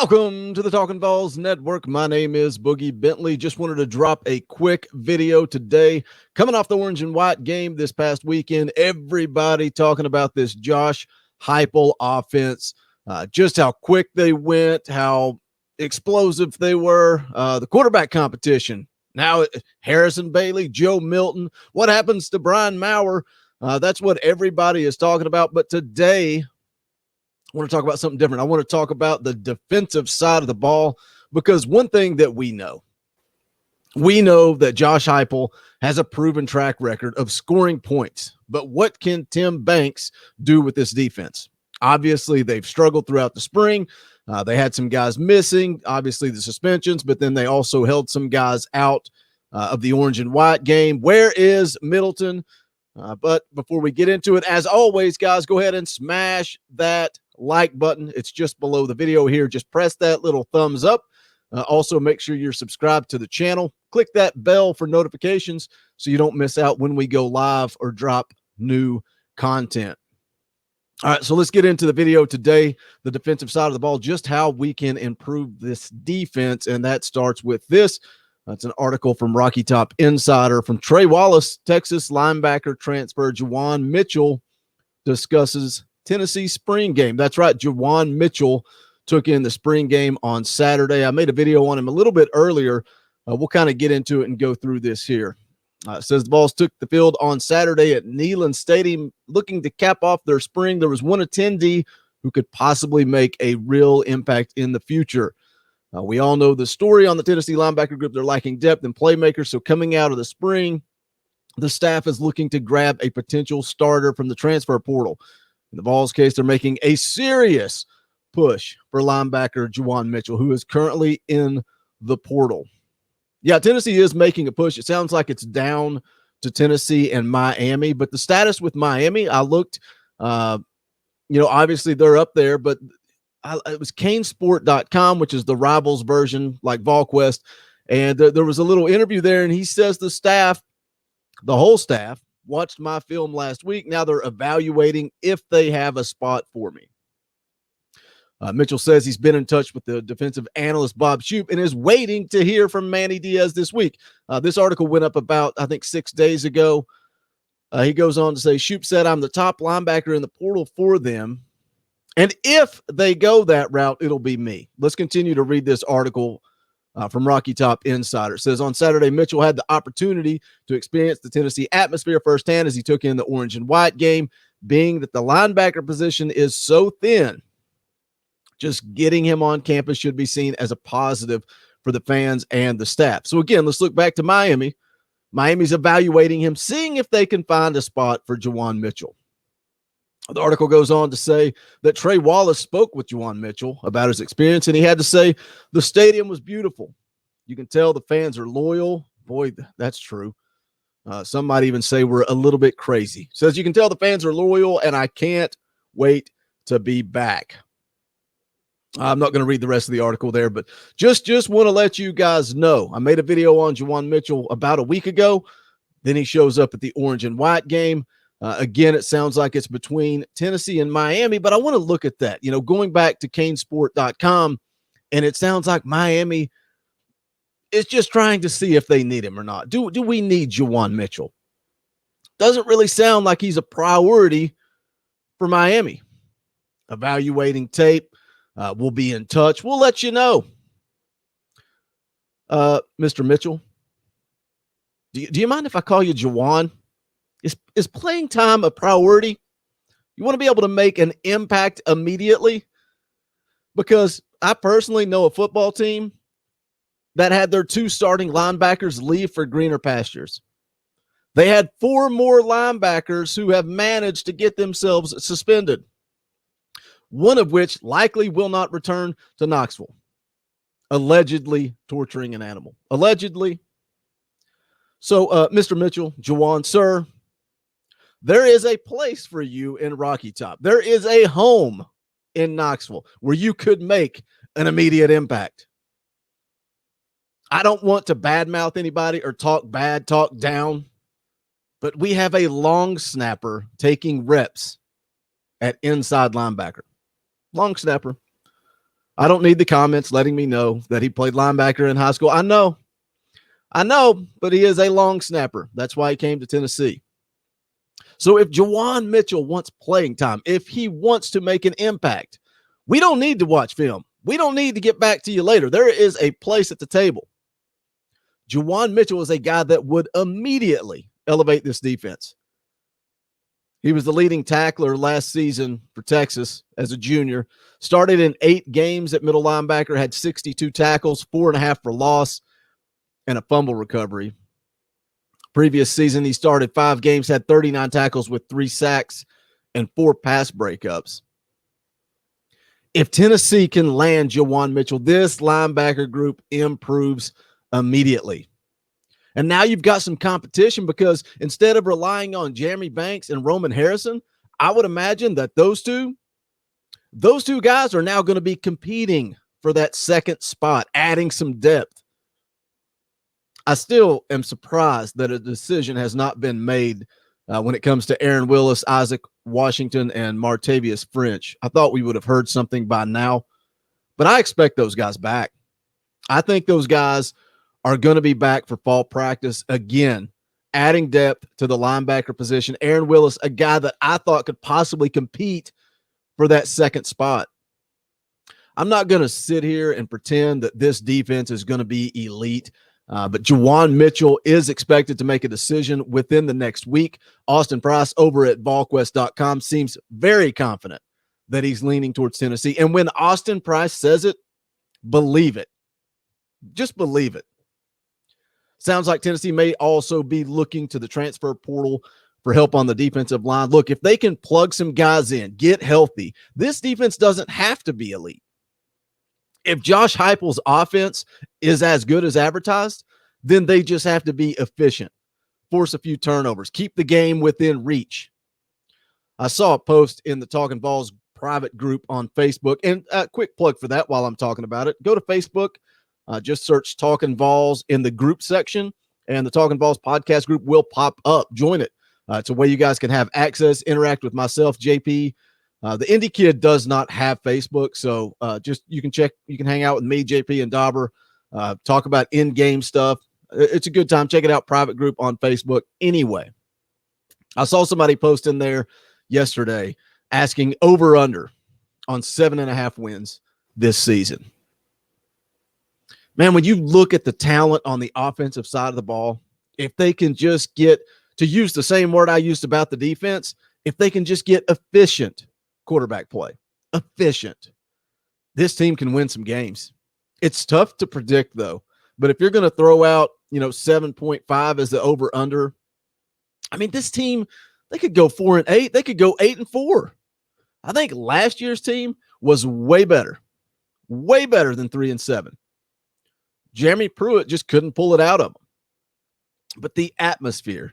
Welcome to the Talkin VAWLS Network. My name is Boogie Bentley. Just wanted to drop a quick video today. Coming off the orange and white game this past weekend, everybody talking about this Josh Heupel offense, just how quick they went, how explosive they were, the quarterback competition. Now, Harrison Bailey, Joe Milton, what happens to Brian Maurer? That's what everybody is talking about. But today, I want to talk about something different. I want to talk about the defensive side of the ball, because one thing that we know that Josh Heupel has a proven track record of scoring points. But what can Tim Banks do with this defense? Obviously, they've struggled throughout the spring. They had some guys missing, obviously the suspensions, but then they also held some guys out of the orange and white game. Where is Middleton? But before we get into it, as always, guys, go ahead and smash that like button. It's just below the video here. Just press that little thumbs up. Also, make sure you're subscribed to the channel. Click that bell for notifications so you don't miss out when we go live or drop new content. All right, so let's get into the video today, the defensive side of the ball, just how we can improve this defense, and that starts with this. That's an article from Rocky Top Insider from Trey Wallace. Texas linebacker transfer Juwan Mitchell discusses Tennessee spring game. That's right, Juwan Mitchell took in the spring game on Saturday. I made a video on him a little bit earlier. We'll kind of get into it and go through this here. It says the Vols took the field on Saturday at Neyland Stadium looking to cap off their spring. There was one attendee who could possibly make a real impact in the future. We all know the story on the Tennessee linebacker group. They're lacking depth and playmakers. So coming out of the spring, the staff is looking to grab a potential starter from the transfer portal. In the Vols case, they're making a serious push for linebacker Juwan Mitchell, who is currently in the portal. Yeah, Tennessee is making a push. It sounds like it's down to Tennessee and Miami, but the status with Miami, I looked, obviously they're up there, but it was canesport.com, which is the rivals version like VolQuest. And there was a little interview there, and he says the staff, the whole staff, watched my film last week. Now they're evaluating if they have a spot for me. Mitchell says he's been in touch with the defensive analyst Bob Shoop and is waiting to hear from Manny Diaz this week. This article went up about, I think, 6 days ago. He goes on to say, Shoop said, I'm the top linebacker in the portal for them. And if they go that route, it'll be me. Let's continue to read this article from Rocky Top Insider. It says, on Saturday, Mitchell had the opportunity to experience the Tennessee atmosphere firsthand as he took in the orange and white game, being that the linebacker position is so thin. Just getting him on campus should be seen as a positive for the fans and the staff. So again, let's look back to Miami. Miami's evaluating him, seeing if they can find a spot for Juwan Mitchell. The article goes on to say that Trey Wallace spoke with Juwan Mitchell about his experience, and he had to say the stadium was beautiful. You can tell the fans are loyal. Boy, that's true. Some might even say we're a little bit crazy. Says you can tell the fans are loyal, and I can't wait to be back. I'm not going to read the rest of the article there, but just want to let you guys know. I made a video on Juwan Mitchell about a week ago. Then he shows up at the orange and white game. Again, it sounds like it's between Tennessee and Miami, but I want to look at that. Going back to canesport.com, and it sounds like Miami is just trying to see if they need him or not. Do we need Juwan Mitchell? Doesn't really sound like he's a priority for Miami. Evaluating tape. We'll be in touch. We'll let you know. Mr. Mitchell, do you mind if I call you Juwan? Is playing time a priority? You want to be able to make an impact immediately? Because I personally know a football team that had their 2 starting linebackers leave for greener pastures. They had 4 more linebackers who have managed to get themselves suspended, one of which likely will not return to Knoxville, allegedly torturing an animal. Allegedly. So, Mr. Mitchell, Juwan, sir, there is a place for you in Rocky Top. There is a home in Knoxville where you could make an immediate impact. I don't want to badmouth anybody or talk down, but we have a long snapper taking reps at inside linebacker. Long snapper. I don't need the comments letting me know that he played linebacker in high school. I know, but he is a long snapper. That's why he came to Tennessee. So if Juwan Mitchell wants playing time, if he wants to make an impact, we don't need to watch film. We don't need to get back to you later. There is a place at the table. Juwan Mitchell is a guy that would immediately elevate this defense. He was the leading tackler last season for Texas as a junior. Started in 8 games at middle linebacker, had 62 tackles, 4.5 for loss, and a fumble recovery. Previous season, he started 5 games, had 39 tackles with 3 sacks and 4 pass breakups. If Tennessee can land Juwan Mitchell, this linebacker group improves immediately. And now you've got some competition because instead of relying on Jeremy Banks and Roman Harrison, I would imagine that those two guys are now going to be competing for that second spot, adding some depth. I still am surprised that a decision has not been made when it comes to Aaron Willis, Isaac Washington, and Martavius French. I thought we would have heard something by now, but I expect those guys back. I think those guys are going to be back for fall practice again, adding depth to the linebacker position. Aaron Willis, a guy that I thought could possibly compete for that second spot. I'm not going to sit here and pretend that this defense is going to be elite. But Juwan Mitchell is expected to make a decision within the next week. Austin Price over at VolQuest.com seems very confident that he's leaning towards Tennessee. And when Austin Price says it, believe it. Just believe it. Sounds like Tennessee may also be looking to the transfer portal for help on the defensive line. Look, if they can plug some guys in, get healthy, this defense doesn't have to be elite. If Josh Heupel's offense is as good as advertised, then they just have to be efficient, force a few turnovers, keep the game within reach. I saw a post in the Talkin VAWLS private group on Facebook, and a quick plug for that while I'm talking about it. Go to Facebook, just search Talkin VAWLS in the group section, and the Talkin VAWLS podcast group will pop up. Join it. It's a way you guys can have access, interact with myself, JP. The Indie Kid does not have Facebook, so just you can hang out with me, JP, and Dauber, talk about in-game stuff. It's a good time. Check it out, private group on Facebook. Anyway, I saw somebody post in there yesterday asking over-under on 7.5 wins this season. Man, when you look at the talent on the offensive side of the ball, if they can just get, to use the same word I used about the defense, if they can just get efficient quarterback play, efficient, this team can win some games. It's tough to predict, though. But if you're going to throw out, 7.5 as the over-under, I mean, this team, they could go 4-8. They could go 8-4. I think last year's team was way better than 3-7. Jeremy Pruitt just couldn't pull it out of them. But the atmosphere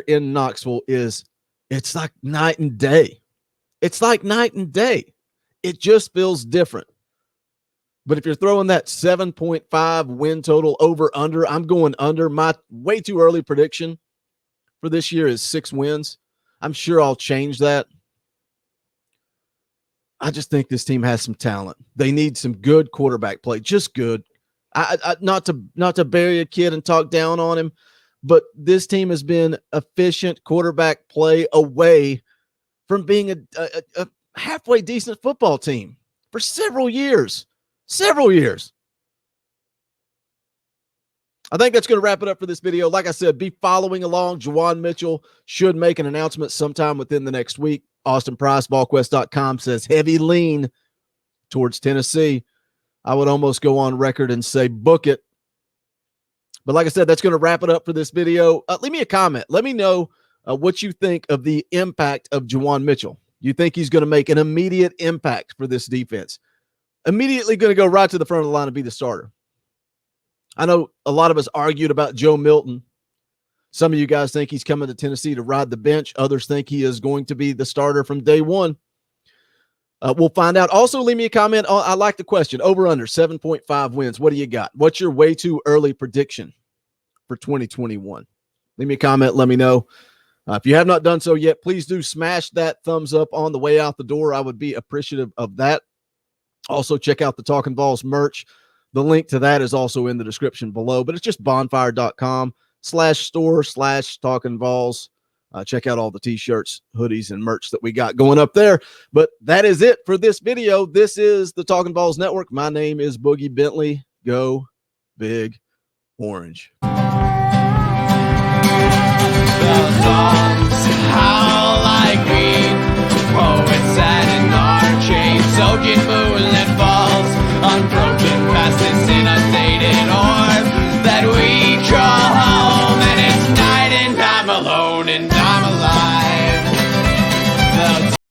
in Knoxville it's like night and day. It's like night and day. It just feels different. But if you're throwing that 7.5 win total over under, I'm going under. My way too early prediction for this year is 6 wins. I'm sure I'll change that. I just think this team has some talent. They need some good quarterback play, just good. I not to bury a kid and talk down on him, but this team has been efficient quarterback play away from being a halfway decent football team for several years. I think that's going to wrap it up for this video. Like I said, be following along. Juwan Mitchell should make an announcement sometime within the next week. Austin Price, VolQuest.com, says heavy lean towards Tennessee. I would almost go on record and say book it. But like I said, that's going to wrap it up for this video. Leave me a comment. Let me know what you think of the impact of Juwan Mitchell. You think he's going to make an immediate impact for this defense? Immediately going to go right to the front of the line and be the starter. I know a lot of us argued about Joe Milton. Some of you guys think he's coming to Tennessee to ride the bench. Others think he is going to be the starter from day one. We'll find out. Also, leave me a comment. I like the question. Over under 7.5 wins. What do you got? What's your way too early prediction for 2021? Leave me a comment. Let me know. If you have not done so yet, please do smash that thumbs up on the way out the door. I would be appreciative of that. Also, check out the Talkin VAWLS merch. The link to that is also in the description below, but it's just bonfire.com/store/Talkin VAWLS. Check out all the t-shirts, hoodies, and merch that we got going up there. But that is it for this video. This is the Talkin VAWLS Network. My name is Boogie Bentley. Go Big Orange. The songs howl like me, poets sat in arcades, soaking moonlit falls, unbroken past this inundated orb that we call home, and it's night and I'm alone and I'm alive.